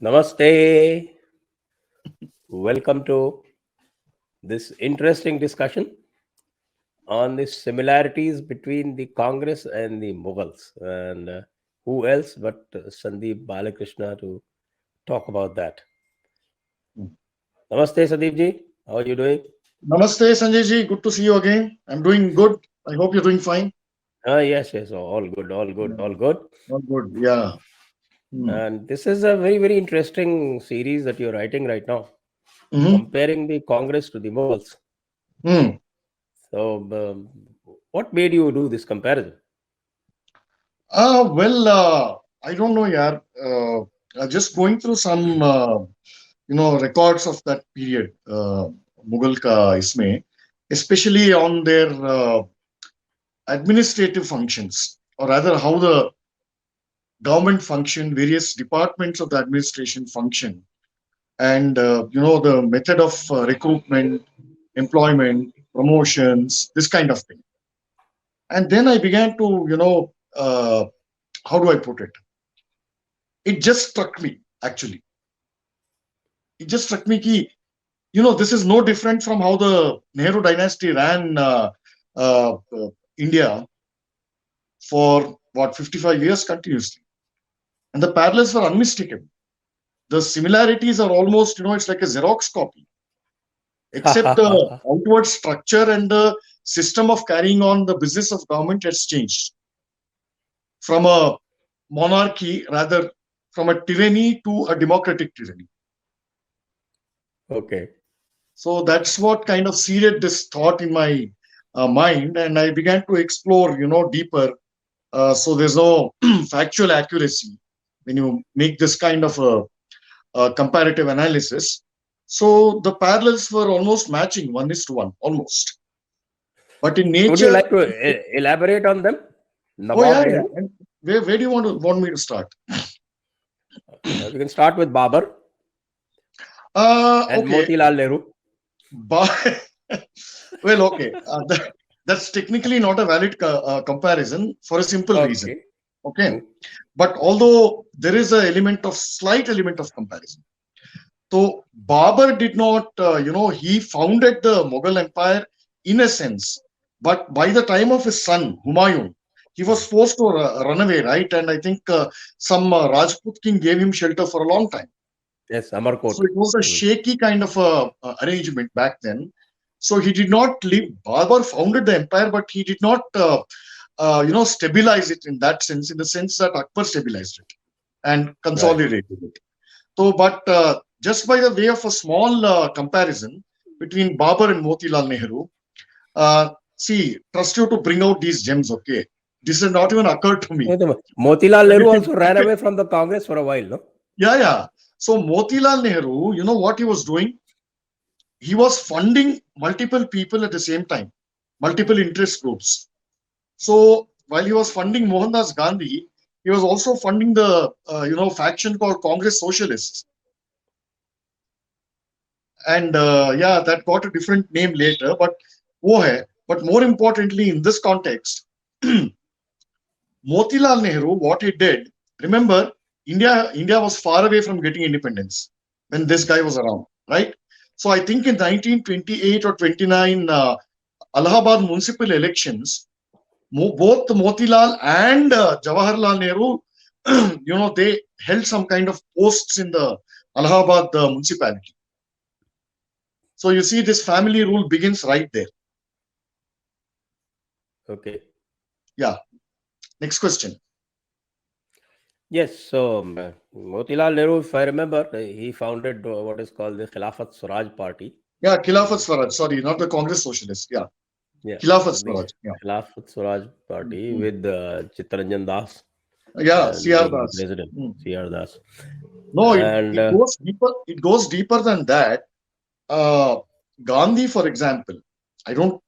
Namaste. Welcome to this interesting discussion on the similarities between the Congress and the Mughals. And who else but Sandeep Balakrishna to talk about that? Namaste, Sandeep ji. How are you doing? Namaste, Sanjay ji. Good to see you again. I'm doing good. I hope you're doing fine. Yes. All good, all good, all good. All good. Yeah. And this is a very, very interesting series that you're writing right now, Mm-hmm. comparing the Congress to the Mughals. Mm. So, what made you do this comparison? I don't know, yaar. Just going through some, records of that period, Mughal ka isme, especially on their administrative functions, or rather how the government function, various departments of the administration function, and the method of recruitment, employment, promotions, this kind of thing. And then I began to, how do I put it? It just struck me, actually. It just struck me ki, this is no different from how the Nehru dynasty ran India for, 55 years continuously. And the parallels were unmistakable. The similarities are almost, it's like a Xerox copy, except the outward structure and the system of carrying on the business of government has changed from a monarchy, rather from a tyranny to a democratic tyranny. Okay. So that's what kind of seeded this thought in my mind, and I began to explore, deeper. So there's no factual accuracy when you make this kind of a comparative analysis. So the parallels were almost matching, 1:1, almost. But in Would you nature, like to elaborate on them? oh Nawab yeah, yeah. Nehru. And where do you want me to start? We can start with Babar and Okay. Motilal Nehru. Well, okay. That's technically not a valid comparison for a simple reason. Okay. Okay. But although there is a slight element of comparison. So Babur did not, he founded the Mughal Empire in a sense. But by the time of his son, Humayun, he was forced to run away, right? And I think some Rajput king gave him shelter for a long time. Yes, Amarkot. So it was a shaky kind of arrangement back then. So he did not leave. Babur founded the empire, but he did not, stabilize it in that sense, in the sense that Akbar stabilized it and consolidated it. So, but just by the way of a small comparison between Babur and Motilal Nehru, trust you to bring out these gems, okay? This has not even occurred to me. Motilal Nehru also ran away from the Congress for a while, no? Yeah. So Motilal Nehru, you know what he was doing? He was funding multiple people at the same time, multiple interest groups. So while he was funding Mohandas Gandhi, he was also funding the faction called Congress Socialists. And that got a different name later, but but more importantly in this context, Motilal Nehru, what he did, remember, India was far away from getting independence when this guy was around, right? So I think in 1928 or 29 Allahabad municipal elections, both Motilal and Jawaharlal Nehru, they held some kind of posts in the Allahabad municipality. So you see, this family rule begins right there. Okay. Yeah. Next question. Yes, so Motilal Nehru, if I remember, he founded what is called the Khilafat Swaraj Party. Yeah, Khilafat Swaraj. Sorry, not the Congress Socialists. Yeah. Yeah, Khilafat so the Swaraj. Yeah. Khilafat Swaraj Party Mm. with Chittaranjan Das Yeah, and C.R. the Das. president, C.R. Das. No, And it goes deeper. It goes deeper than that. Gandhi, for example, I don't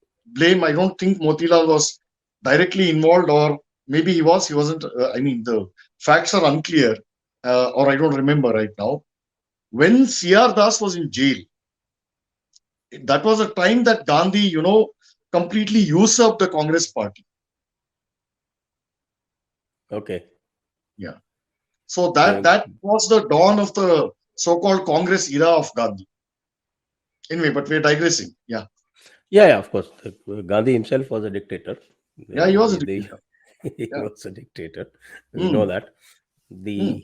think Motilal was directly involved, or maybe he was. He wasn't. The facts are unclear, or I don't remember right now. When C.R. Das was in jail, that was a time that Gandhi, completely usurped the Congress party. okay. Yeah. So that was the dawn of the so-called Congress era of Gandhi. Anyway, but we're digressing. Yeah. Yeah, of course. Gandhi himself was a dictator. Yeah, he was a The dictator. he Yeah. was a dictator. We know Hmm. that. Hmm.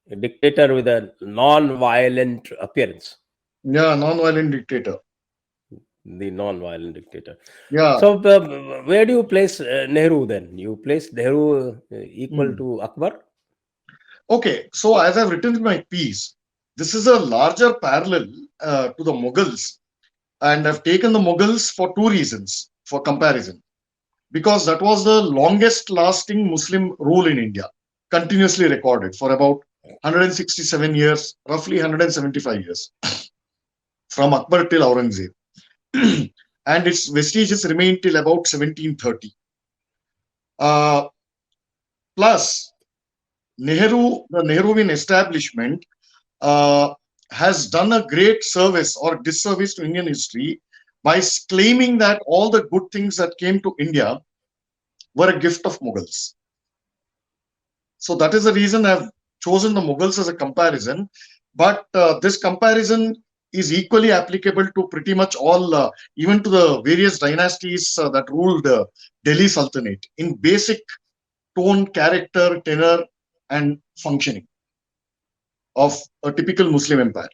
The dictator with a non-violent appearance. Yeah, non-violent dictator. The non-violent dictator. Yeah. So, where do you place Nehru then? You place Nehru equal Hmm. to Akbar? Okay, so as I've written in my piece, this is a larger parallel to the Mughals, and I've taken the Mughals for two reasons for comparison. Because that was the longest lasting Muslim rule in India, continuously recorded for about 167 years, roughly 175 years, from Akbar till Aurangzeb. And its vestiges remained till about 1730. Uh, Plus, the Nehruvian establishment uh, has done a great service or disservice to Indian history by claiming that all the good things that came to India were a gift of Mughals. So that is the reason I've chosen the Mughals as a comparison. But this comparison is equally applicable to pretty much all, even to the various dynasties that ruled Delhi Sultanate in basic tone, character, tenor, and functioning of a typical Muslim empire.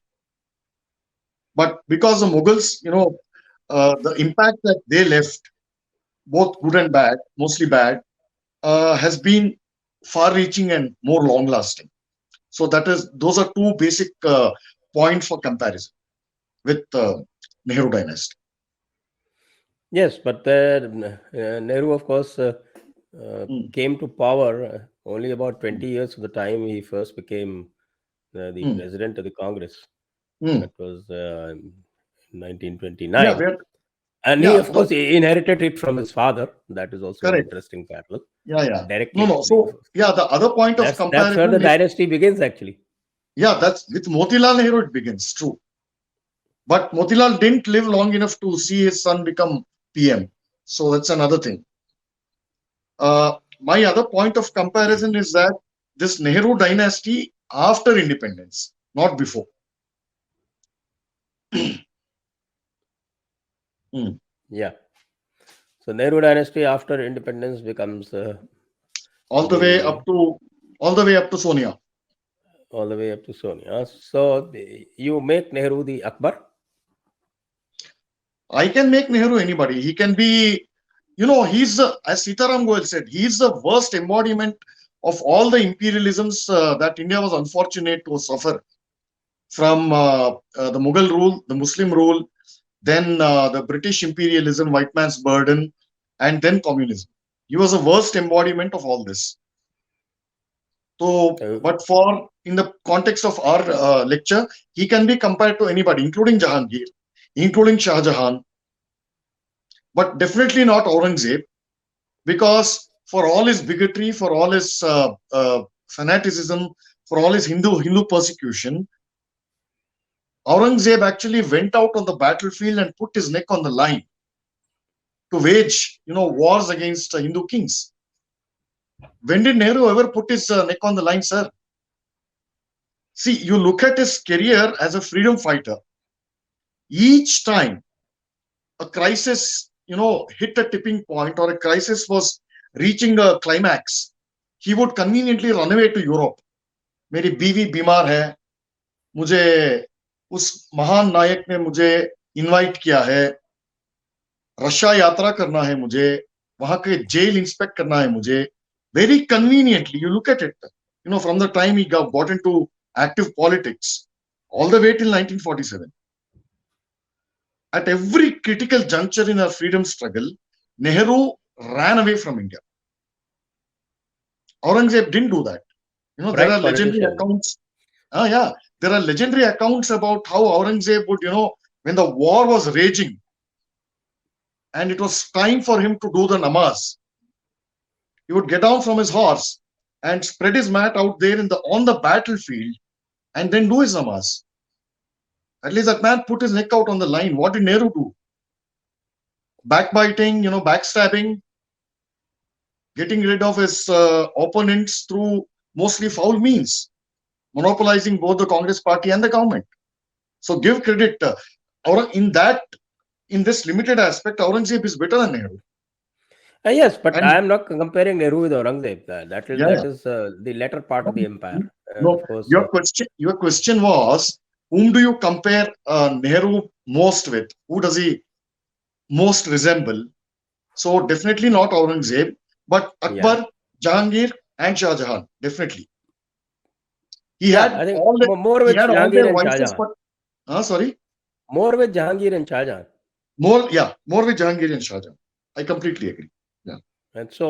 But because the Mughals, the impact that they left, both good and bad, mostly bad, has been far-reaching and more long-lasting. So those are two basic points for comparison with Nehru dynasty. Yes, but Nehru, of course, Mm, came to power only about 20 years of the time he first became the mm, president of the Congress. mm. That was in Yeah, 1929. And he, yeah, of course, he inherited it from his father. That is also an correct. interesting parallel. Yeah, yeah. No, Directly. no. So yeah, the other point of That's where the comparison is, dynasty begins, actually. yeah, that's with Motilal Nehru it begins. True, but Motilal didn't live long enough to see his son become PM. So that's another thing. My other point of comparison is that this Nehru dynasty after independence, not before. Mm. Yeah. So Nehru dynasty after independence becomes all the way the up to all the way up to Sonia. all the way up to Sonia. So you make Nehru the Akbar. I can make Nehru anybody. He can be, he's as Sitaram Goel said, he's the worst embodiment of all the imperialisms that India was unfortunate to suffer from the Mughal rule, the Muslim rule, then the British imperialism, white man's burden, and then communism. He was the worst embodiment of all this. So, Uh, but in the context of our lecture, he can be compared to anybody, including Jahangir, including Shah Jahan, but definitely not Aurangzeb, because for all his bigotry, for all his fanaticism, for all his Hindu persecution, Aurangzeb actually went out on the battlefield and put his neck on the line to wage, wars against Hindu kings. When did Nehru ever put his neck on the line, sir? See, you look at his career as a freedom fighter. Each time a crisis, hit a tipping point or a crisis was reaching a climax, he would conveniently run away to Europe. मेरी बीवी बीमार है, मुझे उस महान नायक ने मुझे invite किया है, रशिया यात्रा करना है मुझे, वहां के जेल इंस्पेक्ट करना है मुझे. Very conveniently, you look at it, from the time he got into active politics, all the way till 1947. At every critical juncture in our freedom struggle, Nehru ran away from India. Aurangzeb didn't do that. There are bright legendary politician. accounts. Yeah, there are legendary accounts about how Aurangzeb would, when the war was raging and it was time for him to do the namaz, he would get down from his horse and spread his mat out there on the battlefield and then do his namaz. At least that man put his neck out on the line. What did Nehru do? Backbiting, backstabbing, getting rid of his opponents through mostly foul means, monopolizing both the Congress party and the government. So give credit. In this limited aspect, Aurangzeb is better than Nehru. Yes, but I And am not comparing Nehru with Aurangzeb. yeah, That is the latter part of the empire, and no, of course, your question was, whom do you compare Nehru most with? Who does he most resemble? So definitely not Aurangzeb, but yeah, Akbar, Jahangir, and Shah Jahan. Definitely, yeah. I think he had all Jahangir their and Shah vices, Jahan. but sorry, More with Jahangir and Shah Jahan. more with Jahangir and Shah Jahan. I completely agree. Yeah. And so,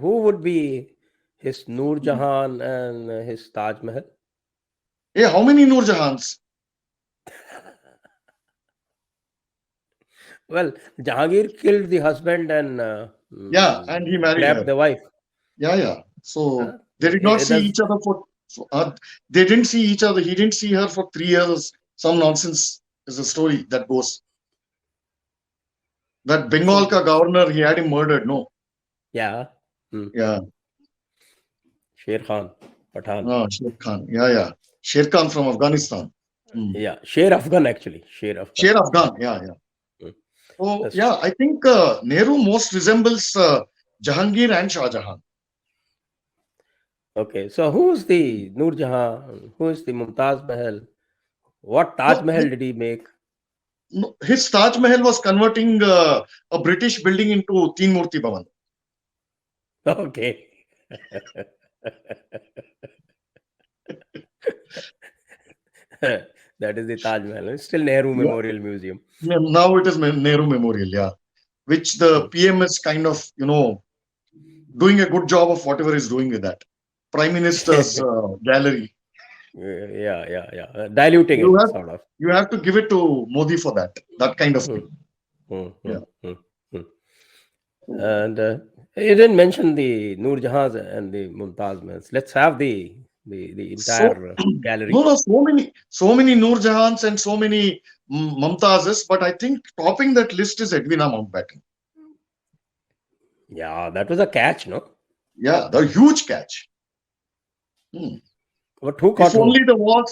who would be his Noor Jahan and his Taj Mahal? Hey, how many Noor Jahans? Well, Jahangir killed the husband and Yeah, and he married grabbed her. the wife. Yeah, yeah. So they did not It see does. each other they didn't see each other. He didn't see her for 3 years. Some nonsense is a story that goes. That Bengal So, ka governor, he had him murdered. No. yeah. Hmm. Yeah. Sher Khan, Pathan. Sher Khan. Yeah, yeah. Sher Khan from Afghanistan. Hmm. Yeah, Sher Afghan actually. Sher Afghan. Sher Yeah. Afghan. Yeah, yeah. Hmm. So, That's yeah, I think Nehru most resembles Jahangir and Shah Jahan. okay. So, who's the Noor Jahan? Who is the Mumtaz Mahal? What Taj No, Mahal did he make? no, his Taj Mahal was converting a British building into Teen Murti Bhavan. Okay. That is the Taj Mahal. It's still Nehru Yeah. Memorial Museum. Yeah, now it is Nehru Memorial, yeah, which the Hmm. PM is kind of, doing a good job of whatever he's doing with that. Prime Minister's gallery. Yeah. Diluting You it, have sort of. you have to give it to Modi for that kind of Hmm, thing. hmm. Yeah. Hmm. And you didn't mention the Noor Jahans and the Mumtaz Mahals. Let's have the So entire no, gallery. no, so many Noor Jahans and so many Mumtazes, but I think topping that list is Edwina Mountbatten. Yeah, that was a catch, no? Yeah, the huge catch. Hmm. But who If caught only whom? the walls,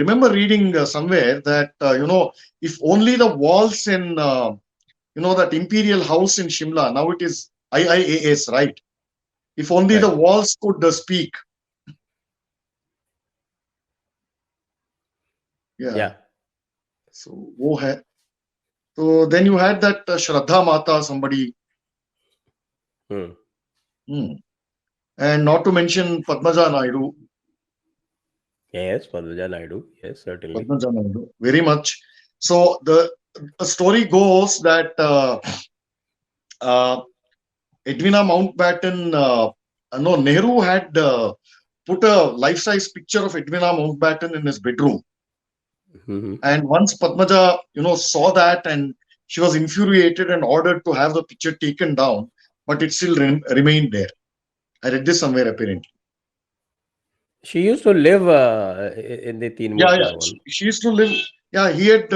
remember reading somewhere that if only the walls in that imperial house in Shimla, now it is IIAS, right? If only the Right. walls could speak. Yeah. Yeah. So wo hai. So then you had that Shraddha Mata, somebody. Hmm. Hmm. And not to mention Padmaja Naidu. Yes, Padmaja Naidu. Yes, certainly. Padmaja Naidu, very much. So the story goes that uh, Edwina Mountbatten, no, Nehru had put a life-size picture of Edwina Mountbatten in his bedroom. Hmm. And once Padmaja, saw that, and she was infuriated and ordered to have the picture taken down, but it still remained there. I read this somewhere apparently. She used to live in the Teen Yeah, Murti yeah. Bhavan She used to live. Yeah, he had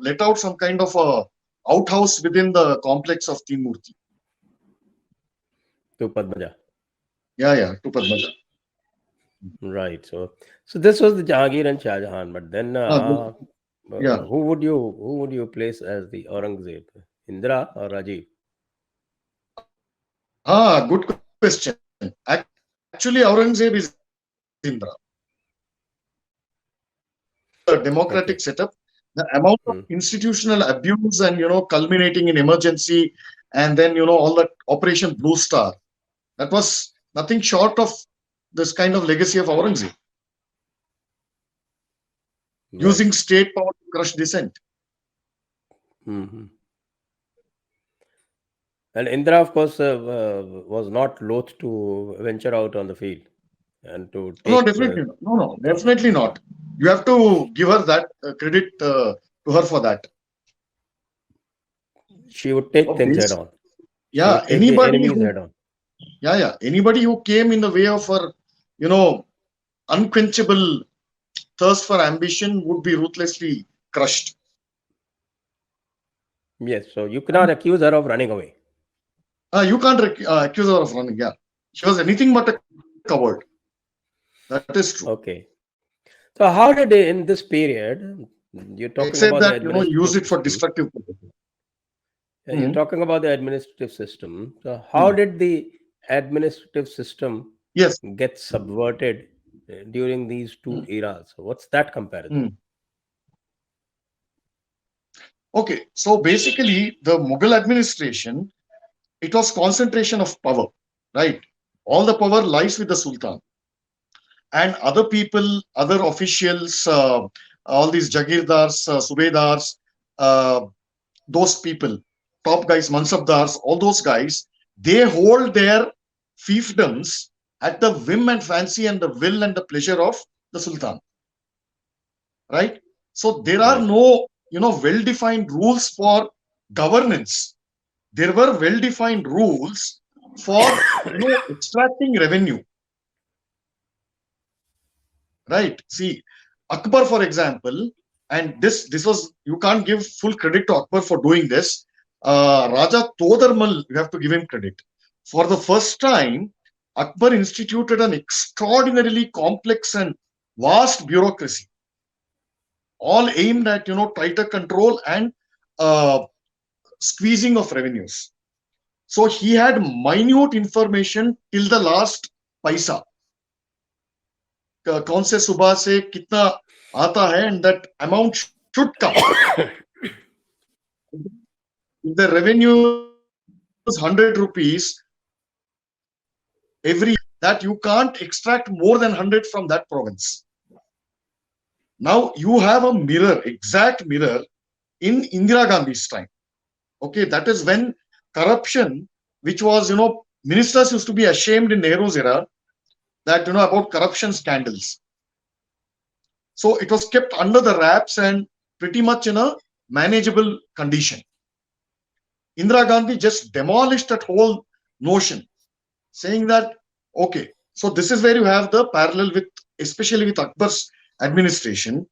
let out some kind of a outhouse within the complex of Timurti. to Padmaja. Yeah, yeah, to Padmaja. Right. So this was the Jahangir and Shah Jahan. But then, Yeah. who would you place as the Aurangzeb? Indra or Rajiv? Good question. Actually, Aurangzeb is Indra. The democratic Okay. setup, the amount of Hmm. institutional abuse and culminating in emergency, and then all that Operation Blue Star, that was nothing short of this kind of legacy of Aurangzeb, Right. using state power to crush dissent. Hmm. And Indra, of course, was not loath to venture out on the field and to No, take. definitely not. No, no, definitely not. You have to give her that credit to her for that. She would take Of things head this, on. She yeah, would take the enemies head on. anybody who came in the way of her, you know, unquenchable thirst for ambition would be ruthlessly crushed. Yes. So you cannot accuse her of running away. You can't accuse her of running. Yeah, she was anything but a coward. covered. That is true. Okay. So how did in this period, you're talking Except about the that, use administrative it for system. destructive purposes. You're Mhm. talking about the administrative system. So how Mm. did the administrative system Yes. get subverted during these two Mm. eras? What's that comparison? Mm. Okay. So basically, the Mughal administration, it was concentration of power, right? All the power lies with the Sultan and other people, other officials, all these Jagirdars, Subedars, uh, those people, top guys, Mansabdars, all those guys, they hold their fiefdoms at the whim and fancy and the will and the pleasure of the Sultan, right? So there are Right. no, well-defined rules for governance. There were well-defined rules for, extracting revenue, right? See, Akbar, for example, and this was, you can't give full credit to Akbar for doing this. Raja Todarmal, you have to give him credit. For the first time, Akbar instituted an extraordinarily complex and vast bureaucracy, all aimed at tighter control and uh, squeezing of revenues. So he had minute information till the last paisa. कौन से सुबह से कितना आता है, and that amount should come. If the revenue is 100 rupees every year, that you can't extract more than 100 from that province. Now you have a mirror, exact mirror, in Indira Gandhi's time. Okay, that is when corruption, which was, ministers used to be ashamed in Nehru's era that, about corruption scandals. So it was kept under the wraps and pretty much in a manageable condition. Indira Gandhi just demolished that whole notion, saying that, okay, so this is where you have the parallel with, especially with Akbar's administration.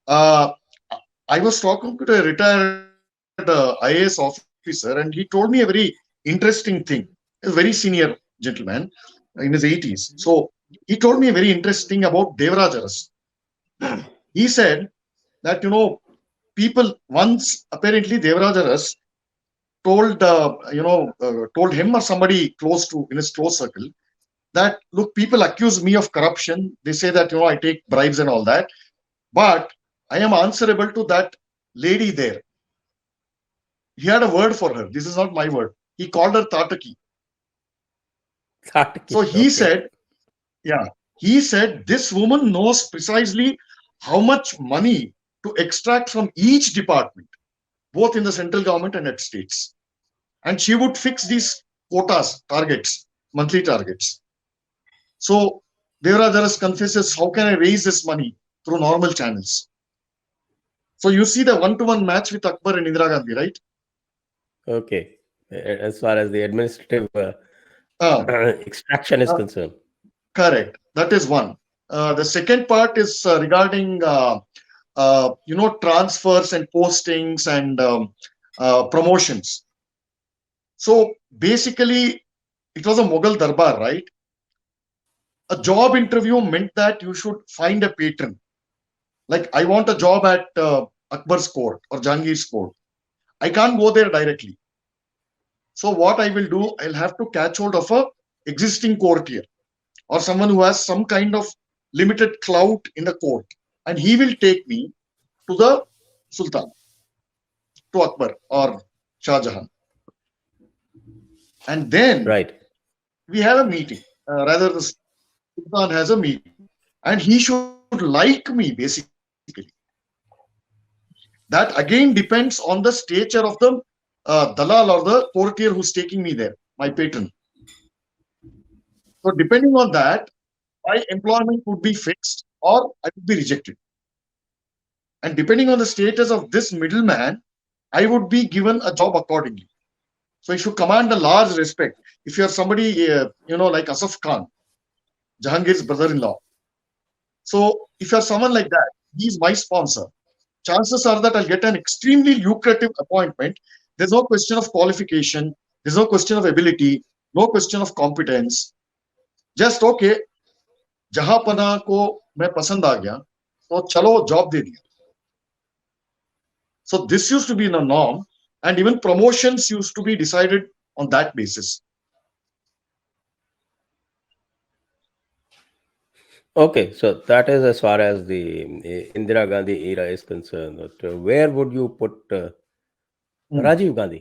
I was talking to a retired IAS officer, and he told me a very interesting thing. He's a very senior gentleman in his 80s. So he told me a very interesting thing about Devraj arrest. He said that, people once, apparently Devraj arrest told, told him or somebody close to, in his close circle, that, look, people accuse me of corruption. They say that, I take bribes and all that, but I am answerable to that lady there. He had a word for her. This is not my word. He called her Tataki. So he Okay. said, yeah, he said this woman knows precisely how much money to extract from each department, both in the central government and at states. And she would fix these quotas, targets, monthly targets. So Devarajaras confesses, how can I raise this money through normal channels? So you see the one-to-one match with Akbar and Indira Gandhi, right? Okay. As far as the administrative Uh, extraction is uh, concerned. Correct. That is one. The second part is regarding transfers and postings and promotions. So basically, it was a Mughal darbar, right? A job interview meant that you should find a patron. Like, I want a job at Akbar's court or Jahangir's court. I can't go there directly. So what I will do, I'll have to catch hold of a existing courtier or someone who has some kind of limited clout in the court, and he will take me to the Sultan, to Akbar or Shah Jahan. And then Right. we have a meeting. Rather, the Sultan has a meeting, and he should like me basically. That again depends on the stature of the dalal or the courtier who's taking me there, my patron. So depending on that, my employment would be fixed or I would be rejected. And depending on the status of this middleman, I would be given a job accordingly. So you should command a large respect. If you're somebody, like Asaf Khan, Jahangir's brother-in-law. So if you're someone like that, he's my sponsor. Chances are that I'll get an extremely lucrative appointment. There's no question of qualification. There's no question of ability. No question of competence. Just okay, जहांपना को मैं पसंद आ गया तो चलो job दे दिया. So this used to be the norm, and even promotions used to be decided on that basis. Okay, so that is as far as the Indira Gandhi era is concerned. But, where would you put Hmm. Rajiv Gandhi?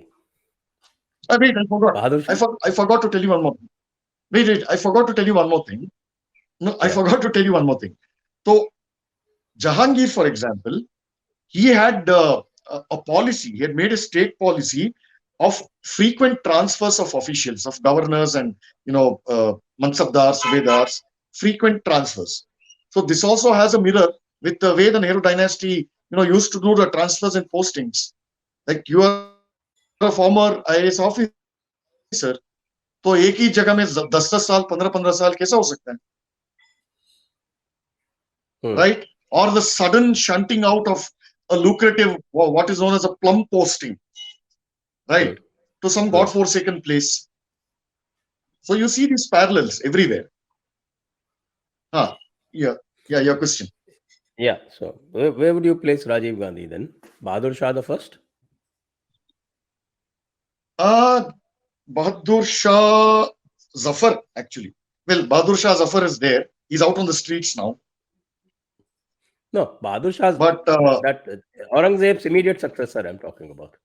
Wait, I forgot. Bahadur Shah? I forgot to tell you one more thing. Wait, I forgot to tell you one more thing. No, I Yeah. forgot to tell you one more thing. So Jahangir, for example, he had a policy. He had made a state policy of frequent transfers of officials, of governors and mansabdars, subedars, frequent transfers. So this also has a mirror with the way the Nehru dynasty, used to do the transfers and postings. Like you are a former IAS officer, तो एक ही जगह में 10-10 साल, 15-15 साल कैसा हो सकता है, Hmm. right? Or the sudden shunting out of a lucrative, what is known as a plum posting, Hmm. right, to some Hmm. godforsaken place. So you see these parallels everywhere. Huh. Yeah, yeah, your question. Yeah. So where would you place Rajiv Gandhi then? Bahadur Shah the first? Uh, Bahadur Shah Zafar, actually. Well, Bahadur Shah Zafar is there. He's out on the streets now. No, Bahadur Shah's But that Aurangzeb's immediate successor I'm talking about.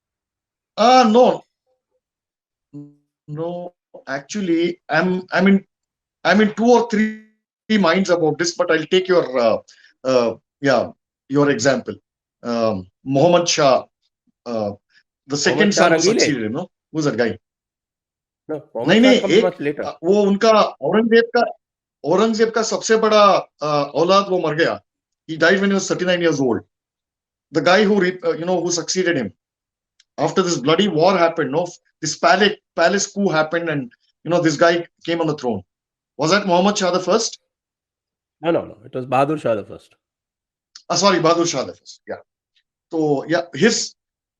no, actually, I'm in 2 or 3 minds about this. But I'll take your yeah, your example. Muhammad Shah, uh, the second Mohammad Shah son who Rangeele? succeeded him. No, who's that guy? No, नहीं Mohammad Shah नहीं, comes एक much later. वो उनका औरंगजेब का सबसे बड़ा औलाद वो मर गया. He died when he was 39 years old. The guy who succeeded him after this bloody war happened. No, this palace coup happened, and this guy came on the throne. Was that Muhammad Shah the first? No, no, no. It was Bahadur Shah the first. Sorry, Bahadur Shah the first. Yeah. So yeah, his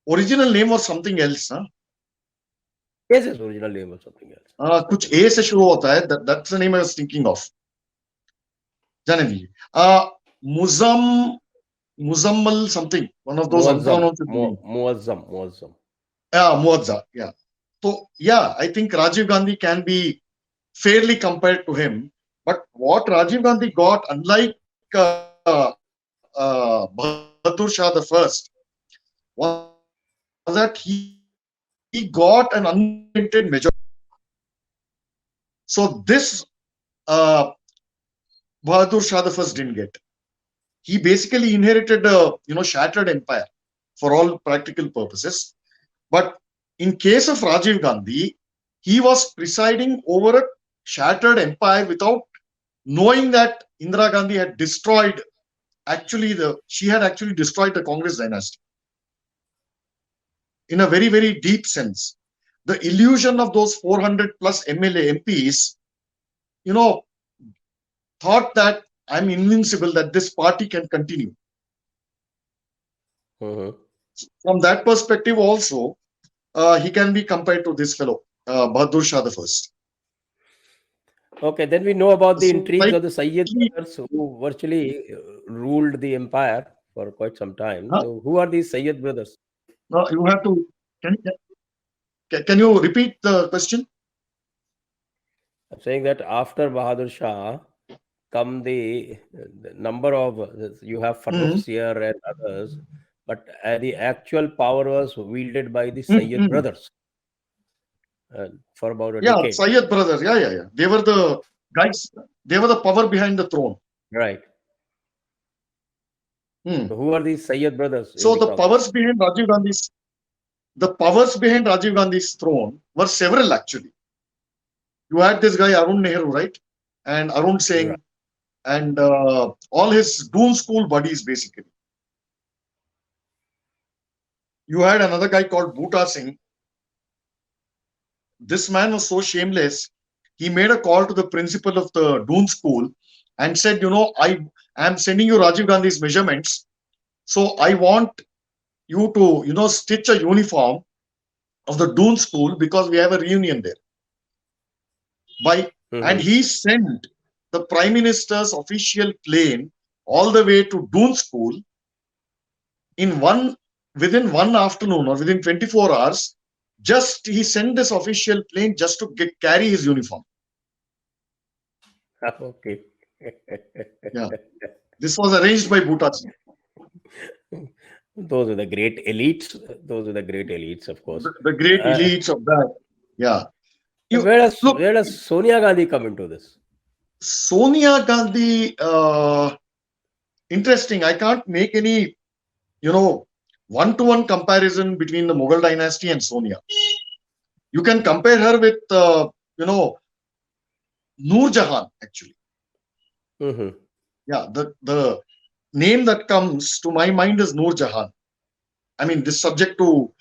original name was something else. Huh? Yes, his original name was something else. कुछ A से शुरू होता है. That's the name I was thinking of. जाने दीजिए. Muzammal something. One of those Muazzam. unpronounceable names. Muazzam. Muazzam. Yeah, Muazza. Yeah. So yeah, I think Rajiv Gandhi can be fairly compared to him. But what Rajiv Gandhi got, unlike Bahadur Shah the first, was that he got an unprecedented majority. So this uh, Bahadur Shah the first didn't get. He basically inherited a shattered empire for all practical purposes. But in case of Rajiv Gandhi, he was presiding over a shattered empire without knowing that Indira Gandhi had destroyed, she had actually destroyed the Congress dynasty in a very, very deep sense. The illusion of those 400 plus MLA MPs, you know, thought that I'm invincible, that this party can continue. Mm-hmm. From that perspective, also, he can be compared to this fellow, Bahadur Shah the first. Okay, then we know about the intrigues of the Slightly, Sayyid brothers who virtually ruled the empire for quite some time. huh? So, who are these Sayyid brothers? No, you have to. Can, can you repeat the question? I'm saying that after Bahadur Shah come the number of you have Mm-hmm. Farrukhs here and others, but the actual power was wielded by the Sayyid Mm-hmm. brothers for about a Yeah, decade. Syed brothers. Yeah. They were the guys. They were the power behind the throne. Right. Hmm. So who are these Sayyid brothers in So the the Congress? powers behind Rajiv Gandhi's throne were several actually. You had this guy Arun Nehru, right, and Arun Right. Singh, and all his Doon school buddies basically. You had another guy called Bhuta Singh. This man was so shameless. He made a call to the principal of the Doon school and said, I am sending you Rajiv Gandhi's measurements. So I want you to, stitch a uniform of the Doon school because we have a reunion there. By and Mm-hmm. he sent the Prime Minister's official plane all the way to Doon School in one within one afternoon or within 24 hours. Just he sent this official plane just to carry his uniform. Okay. Yeah, this was arranged by Bhutaji. Those are the great elites. Those are the great elites, of course. The great Uh, elites of that. Yeah, and you look, where does Sonia Gandhi come into this? Sonia Gandhi. Interesting. I can't make any, you know, one-to-one comparison between the Mughal dynasty and Sonia. You can compare her with, you know, Noor Jahan. Actually, Mm-hmm. yeah, the name that comes to my mind is Noor Jahan. I mean, this subject to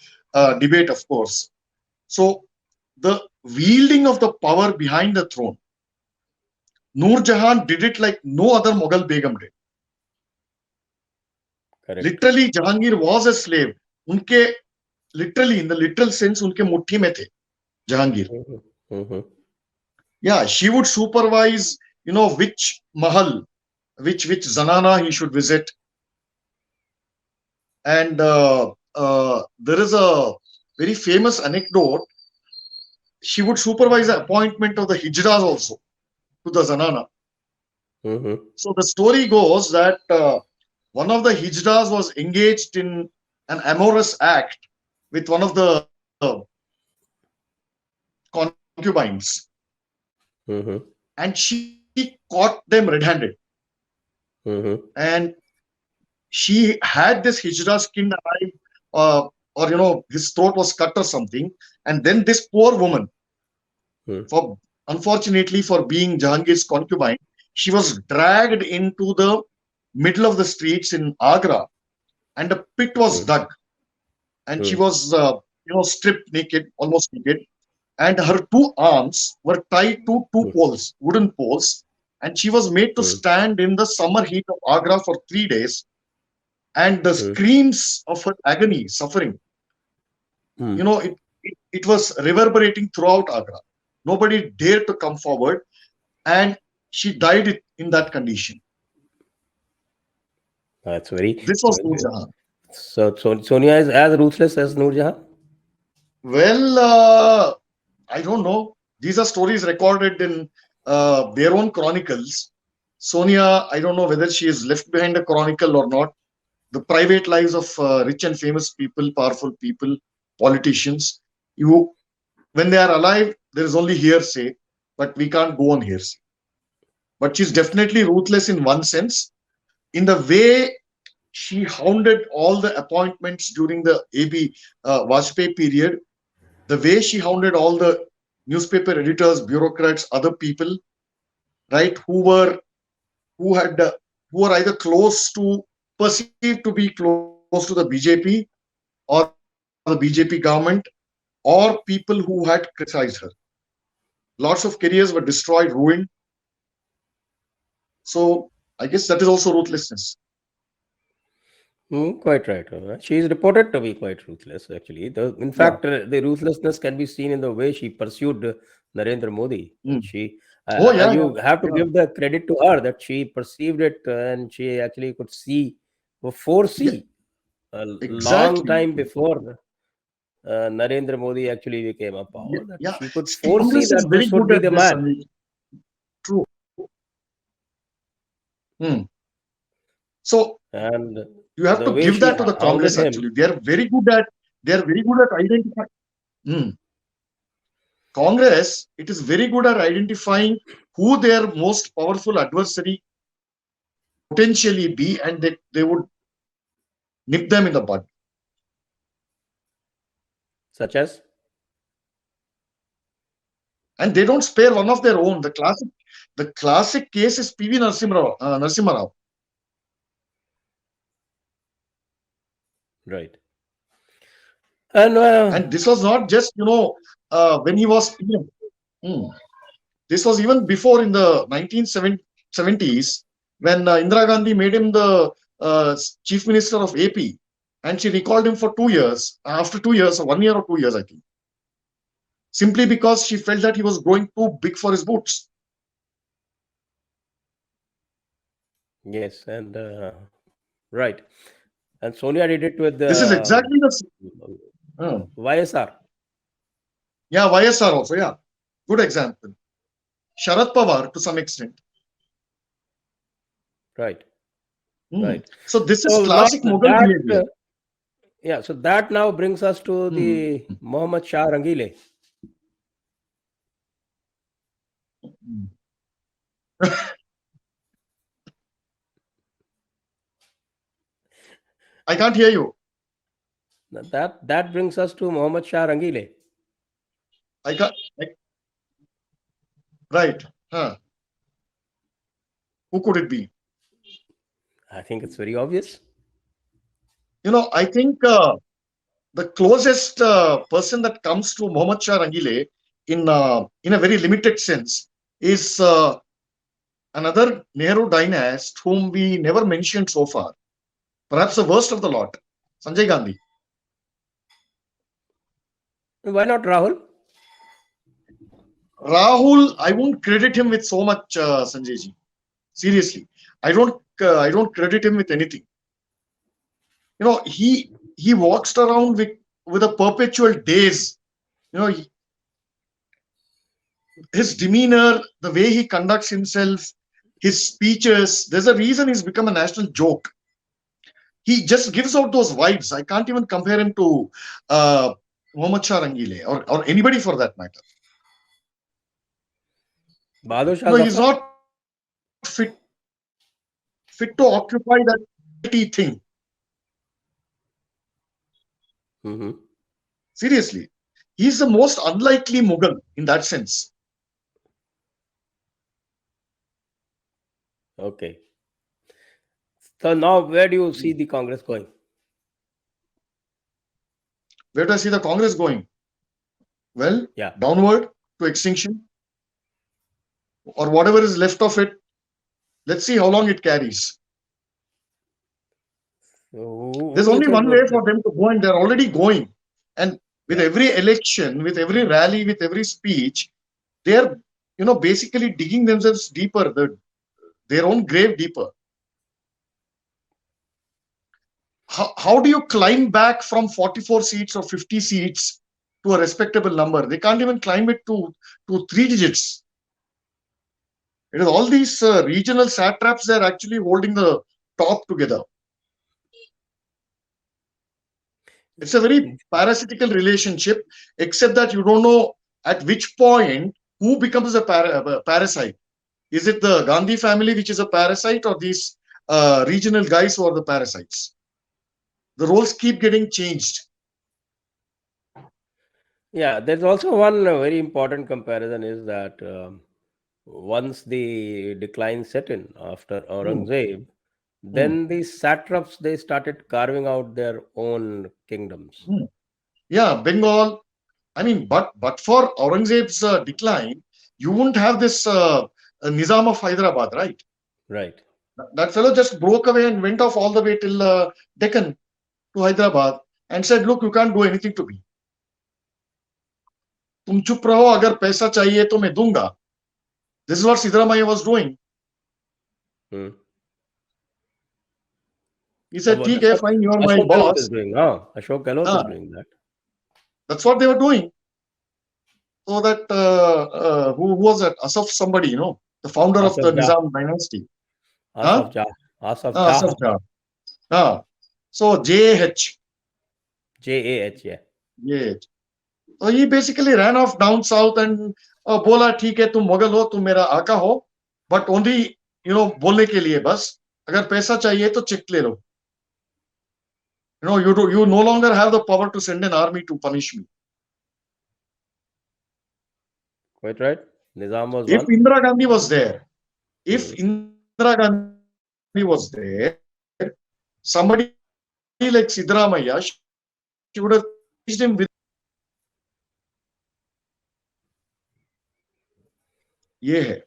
debate, of course. So the wielding of the power behind the throne, Noor Jahan did it like no other Mughal Begum did. Correct. Literally, Jahangir was a slave. Unke literally, in the literal sense, unke mutti mein the Jahangir. Mm-hmm. Mm-hmm. Yeah, she would supervise, you know, which mahal, which zanana he should visit. And there is a very famous anecdote. She would supervise the appointment of the hijras also to the zanana. Mm-hmm. So the story goes that one of the hijras was engaged in an amorous act with one of the concubines, Mm-hmm. and she caught them red-handed. Mm-hmm. And she had this hijra skinned alive, or you know, his throat was cut or something. And then this poor woman, for unfortunately for being Jahangir's concubine, she was dragged into the middle of the streets in Agra, and a pit was Mm-hmm. dug, and she was, you know, stripped naked, almost naked, and her two arms were tied to two poles, wooden poles, and she was made to Mm-hmm. stand in the summer heat of Agra for 3 days. And the Mm-hmm. screams of her agony, suffering, you know, it was reverberating throughout Agra. Nobody dared to come forward, and she died in that condition. That's very. This was Noor Jahan. So Sonia is as ruthless as Noor Jahan. Well, I don't know. These are stories recorded in their own chronicles. Sonia, I don't know whether she is left behind a chronicle or not. The private lives of rich and famous people, powerful people, politicians. You, when they are alive, there is only hearsay, but we can't go on hearsay. But she's definitely ruthless in one sense, in the way she hounded all the appointments during the AB Vajpayee period, the way she hounded all the newspaper editors, bureaucrats, other people, right, who had who were either close to, perceived to be close to the BJP or the BJP government, or people who had criticized her. Lots of careers were destroyed, ruined. So I guess that is also ruthlessness. Quite right. She is reported to be quite ruthless, actually. In Yeah. fact, the ruthlessness can be seen in the way she pursued Narendra Modi. Mm. She, Oh yeah, yeah, you have to yeah. give the credit to her that she perceived it and she actually could see, Yeah, foresee a long exactly. time before Narendra Modi actually became a Yeah, power, that yeah. she could See, foresee Congress is that very this would good be at the this. man. Sandeep. True. Hmm. So And you have the to way give she that to the hounded Congress. him. Actually, they are very good at. They are very good at identifying. Hmm. Congress, it is very good at identifying who their most powerful adversary could potentially be, and they would nip them in the bud. Such as, And they don't spare one of their own. The classic case is PV Narasimha Rao. right. And And this was not just, when he was PM. Hmm. This was even before, in the 1970s, when Indira Gandhi made him the chief minister of AP, and she recalled him for 2 years. After 2 years, or 1 year or 2 years, I think, simply because she felt that he was growing too big for his boots. Yes, and right. And Sonia did it with This is the exactly the uh, YSR. yeah, YSR also, yeah. Good example. Sharad Pawar to some extent. Right, Hmm. right. So this is So not classic Mughal that, behavior. yeah. So that now brings us to Hmm. the Muhammad Shah Rangeele. Hmm. I can't hear you. That brings us to Muhammad Shah Rangeele. I can't. I, right. Huh. Who could it be? I think it's very obvious. I think the closest person that comes to Muhammad Shah Rangeele in a very limited sense is another Nehru dynast whom we never mentioned so far. Perhaps the worst of the lot, Sanjay Gandhi. Why not Rahul? Rahul, I won't credit him with so much, Sanjay ji. Seriously, I don't credit him with anything. He walks around with a perpetual daze. You know, his demeanor, the way he conducts himself, his speeches. There's a reason he's become a national joke. He just gives out those vibes. I can't even compare him to uh, Muhammad Shah Rangeele or anybody for that matter. Bahadur Shah He's Zafar. not fit to occupy that thing. Hmm. Seriously, he's the most unlikely Mughal in that sense. Okay. So now, where do you see the Congress going? Where do I see the Congress going? Well, Yeah. downward to extinction or whatever is left of it. Let's see how long it carries. So who There's do you only think one would? way for them to go, and they're already going. And with Yeah. every election, with every rally, with every speech, they're basically digging themselves deeper, their own grave deeper. How do you climb back from 44 seats or 50 seats to a respectable number? They can't even climb it to three digits. It is all these regional satraps that are actually holding the top together. It's a very parasitical relationship, except that you don't know at which point who becomes a parasite. Is it the Gandhi family which is a parasite, or these regional guys who are the parasites? The roles keep getting changed. Yeah. There's also one very important comparison is that once the decline set in after Hmm, Aurangzeb, hmm, then the satraps they started carving out their own kingdoms. hmm. Yeah, Bengal. I mean, but for Aurangzeb's decline, you wouldn't have this Nizam of Hyderabad, right? Right. That fellow just broke away and went off all the way till Deccan to Hyderabad and said, "Look, you can't do anything to me. तुम चुप रहो, अगर पैसा चाहिए तो मैं दूंगा." This is what Siddaramaiah was doing. Hmm. He said, That's "ठीक है, what fine, you are my Ashok Gehlot is boss." doing. Huh? Ashok Gehlot is Ah, doing that. that's what they were doing. So that who was that? Asaf somebody, the founder of Asaf the Jah. Nizam dynasty. Huh? Asaf Jah. Asaf Ah, Asaf Jah. Jah. Ah. So JH. JAH. Yeah. JH. So he basically ran off down south and बोला ठीक है तुम मुगल हो तुम मेरा आका हो but only बोलने के लिए बस अगर पैसा चाहिए तो चेक ले लो. You no longer have the power to send an army to punish me. Quite right. Nizam was If one. Indira Gandhi was there, if Hmm. Indira Gandhi was there, somebody like Siddaramaiah, she would have changed him with ये है.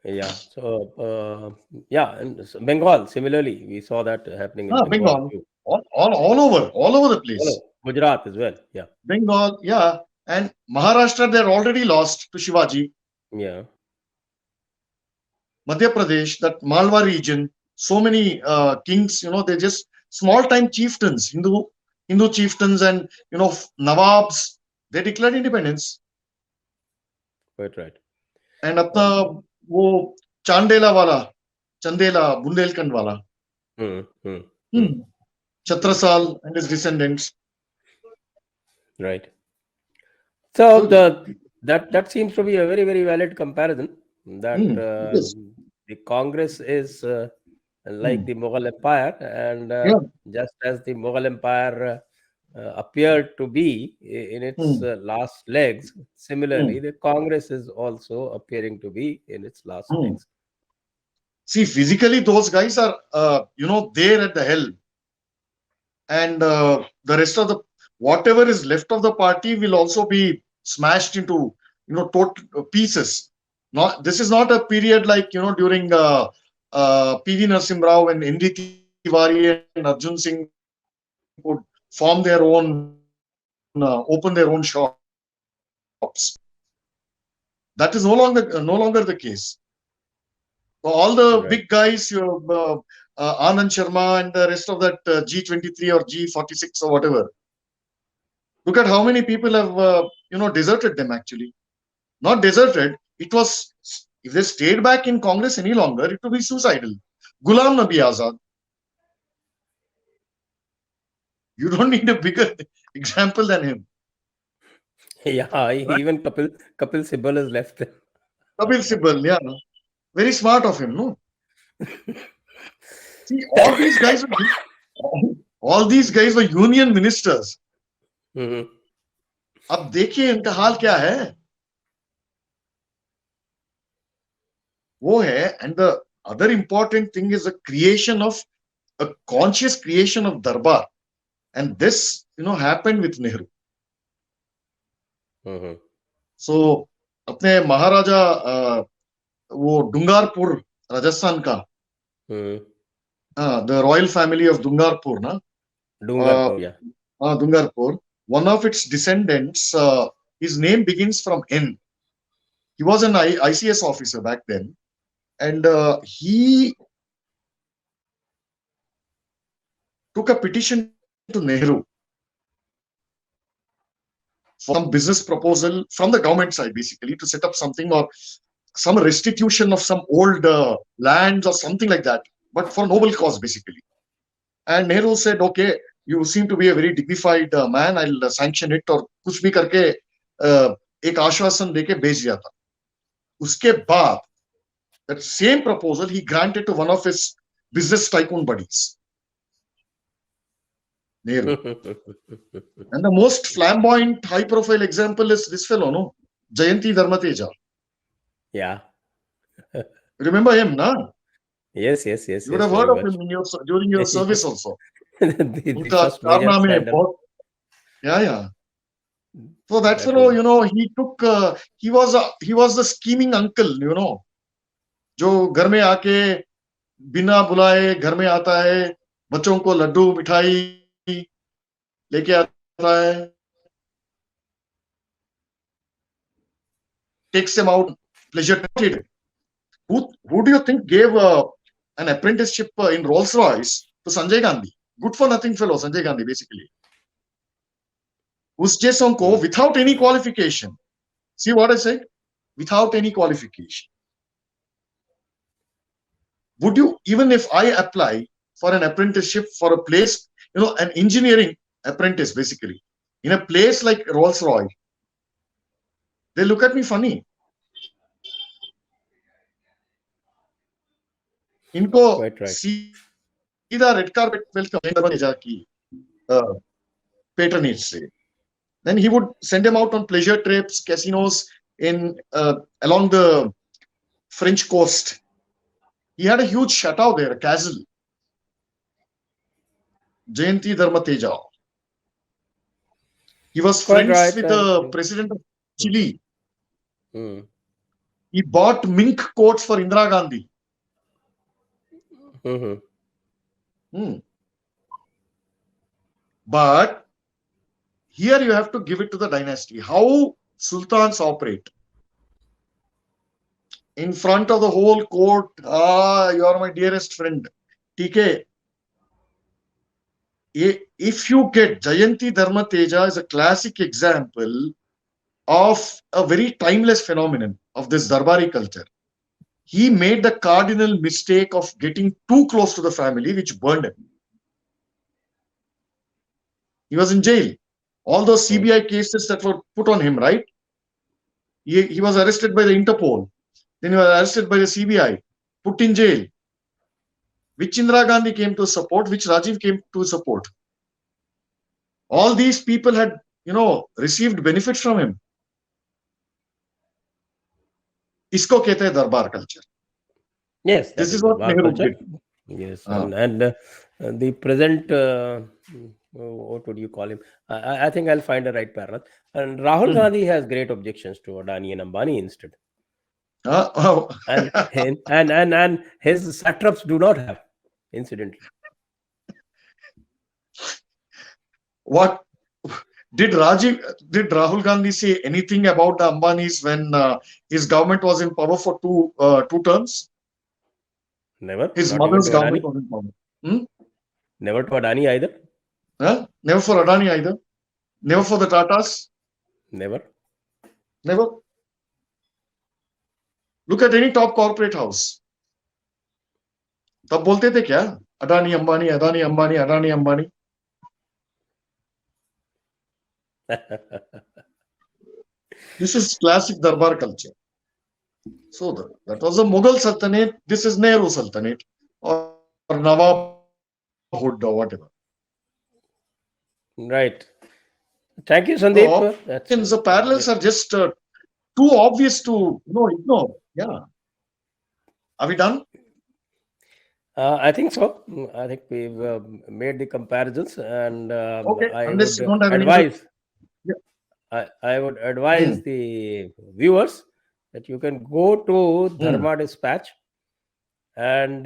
Yeah. So, yeah, and Bengal, similarly, we saw that happening in Bengal Bengal, too. all over the Hello, place. Gujarat as well. Yeah. Bengal, yeah, and Maharashtra they're already lost to Shivaji. Yeah. Madhya Pradesh, that Malwa region, so many kings, they're just small-time chieftains, Hindu chieftains, and Nawabs. They declared independence. Quite right. And अपना वो चांदेला वाला, चंदेला बुंदेलखंड वाला, Hmm, hmm, hmm. Chhatrasal and his descendants. Right. So So, that seems to be a very very valid comparison. That yes. the Congress is like Hmm. the Mughal Empire, and Yeah. just as the Mughal Empire appeared to be in its Hmm. last legs, Hmm. similarly the Congress is also appearing to be in its last Hmm. legs. See, physically, those guys are, there at the helm, and the rest of the whatever is left of the party will also be smashed into, total pieces. Not this is not a period like during PV Narasimha Rao and ND Tiwari and Arjun Singh would form their own, open their own shops. That is no longer the case. So all the big Right. guys, Anand Sharma and the rest of that G23 or G46 or whatever. Look at how many people have deserted them actually. Not deserted. It was, if they stayed back in Congress any longer, it would be suicidal. Ghulam Nabi Azad. You don't need a bigger example than him. Yeah, Right? even Kapil Sibal has left. Kapil Sibal, yeah. Very smart of him, no? See, all these guys were union ministers. Mhm. अब देखिए इनका हाल क्या है वो है and the other important thing is the creation of a conscious creation of darbar, and this happened with Nehru. Mhm. So अपने महाराजा वो डुंगारपुर राजस्थान का, Mhm. the royal family of Dungarpur, na? uh, Dungarpur, yeah. Dungarpur, one of its descendants, his name begins from N. He was an ICS officer back then, and he took a petition to Nehru for some business proposal from the government side, basically, to set up something or some restitution of some old lands or something like that, but for noble cause, basically. And Nehru said, okay, you seem to be a very dignified man, I'll sanction it, और कुछ भी करके एक आश्वासन देके भेज दिया था. उसके बाद, that same proposal he granted to one of his business tycoon buddies, Nehru. And the most flamboyant, high-profile example is this fellow, no? Jayanti Dharmateja. Yeah. Remember him, na? Yes, yes, yes, You would yes, have very heard of much. him during your service also. The उनका first major कारनामे scandal. बहुत, yeah. So that That fellow, was he took, he was the scheming uncle, जो घर में आके बिना बुलाए घर में आता है, बच्चों को लड्डू मिठाई लेके आता है, takes them out, pleasure trip. Who do you think gave an apprenticeship in Rolls Royce to Sanjay Gandhi? Good for nothing fellow, Sanjay Gandhi, basically. उस जैसों को without any qualification. See what I said? Without any qualification. Would you, even if I apply for an apprenticeship for a place, an engineering apprentice, basically, in a place like Rolls Royce, they look at me funny. इनको quite right. सीधा red carpet welcome की patronage से. Then he would send him out on pleasure trips, casinos in along the French coast. He had a huge chateau there, a castle. Jayanti Dharmateja. He was Quite friends right. with And the president of Chile. mm, He bought mink coats for Indira Gandhi. mhm. Hmm. But here you have to give it to the dynasty. How sultans operate. in front of the whole court. You are my dearest friend. TK, if you get Jayanti Dharma Teja is a classic example of a very timeless phenomenon of this Darbari culture. He made the cardinal mistake of getting too close to the family, which burned him. He was in jail. All those CBI cases that were put on him, right? He was arrested by the Interpol. Then he was arrested by the CBI, put in jail. Which Indira Gandhi came to support, which Rajiv came to support. All these people had, received benefits from him. इसको कहते हैं दरबार culture. Yes, that This is is what Darbar Nehru culture. did. Yes, Ah. and the present, what would you call him? I think I'll find a right parallel. And Rahul Gandhi has great objections to Adani and Ambani instead. Oh. And his satraps do not have, incidentally. What did Rahul Gandhi say anything about the Ambanis when his government was in power for two terms? Never. His Not even mother's to government Adani. was in power. Never to Adani either. Huh? Never for Adani either. Never for the Tatas. Never. Never. Look at any top corporate house. तब बोलते थे क्या Adani Ambani Adani Ambani Adani Ambani. This is classic Darbar culture. So that was a Mughal Sultanate. This is Nehru Sultanate or Nawabhood or whatever. Right. Thank you, So Sandeep. the parallels are just too obvious to ignore. Yeah. Are we done? I think so. I think we've made the comparisons, and Okay. I Unless you would don't have any. advise. Yeah. I would advise the viewers that you can go to Dharma Dispatch and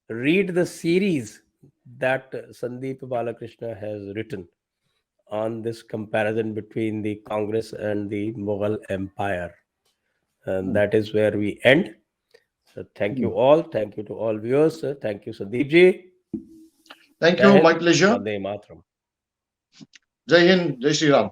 read the series that Sandeep Balakrishna has written on this comparison between the Congress and the Mughal Empire. And that is where we end. So thank you all. Thank you to all viewers. Thank you, Sandeep ji. Thank you. My pleasure. Vande Mataram. Jai Hind. Jai Shri Ram.